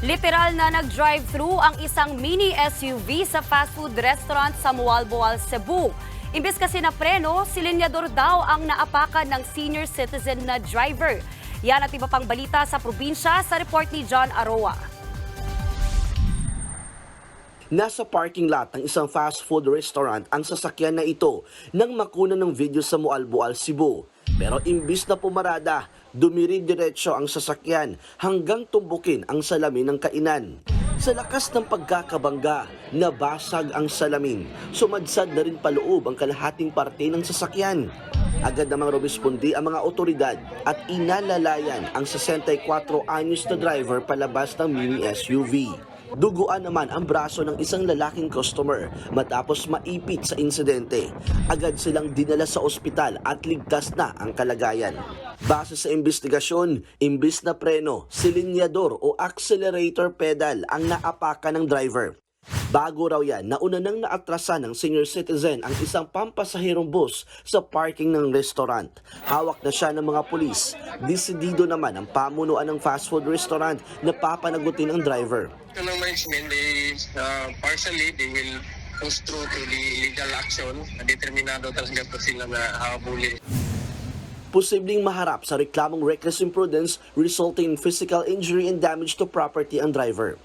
Literal na nag-drive-thru ang isang mini SUV sa fast food restaurant sa Mualboal, Cebu. Imbes kasi na preno, silinyador daw ang naapakan ng senior citizen na driver. Yan at iba pang balita sa probinsya sa report ni John Aroa. Nasa parking lot ng isang fast food restaurant ang sasakyan na ito nang makuna ng video sa Mualboal, Cebu. Pero imbis na pumarada, dumiri-diretso ang sasakyan hanggang tumbukin ang salamin ng kainan. Sa lakas ng pagkakabangga, nabasag ang salamin. Sumadsad na rin paloob ang kalahating parte ng sasakyan. Agad namang rumispondi ang mga otoridad at inalalayan ang 64 anyos na driver palabas ng mini SUV. Duguan naman ang braso ng isang lalaking customer matapos maipit sa insidente. Agad silang dinala sa ospital at ligtas na ang kalagayan. Base sa investigasyon, imbis na preno, silinyador o accelerator pedal ang naapakan ng driver. Bago raw yan, nauna nang naatrasan ng senior citizen ang isang pampasahirong bus sa parking ng restaurant. Hawak na siya ng mga pulis. Desidido naman ang pamunuan ng fast food restaurant na papanagutin ang driver. Ito ng management, partially they will push through to the legal action. Determinado talaga po sila na habulin. Posibleng maharap sa reklamong reckless imprudence resulting in physical injury and damage to property ang driver.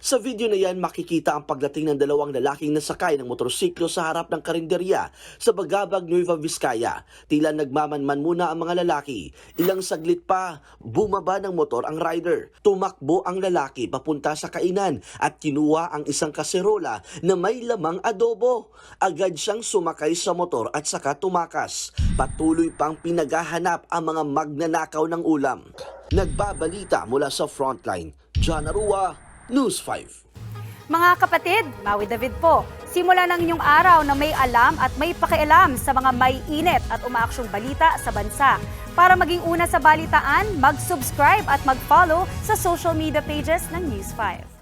Sa video na yan, makikita ang pagdating ng dalawang lalaking nasakay ng motorsiklo sa harap ng karinderya sa Bagabag, Nueva Vizcaya. Tila nagmamanman muna ang mga lalaki. Ilang saglit pa, bumaba ng motor ang rider. Tumakbo ang lalaki papunta sa kainan at kinuha ang isang kaserola na may lamang adobo. Agad siyang sumakay sa motor at saka tumakas. Patuloy pang pinaghahanap ang mga magnanakaw ng ulam. Nagbabalita mula sa frontline, John Arua, News 5. Mga kapatid, Maui David po. Simula ng inyong araw na may alam at may pakialam sa mga may init at umaaksyong balita sa bansa. Para maging una sa balitaan, mag-subscribe at mag-follow sa social media pages ng News 5.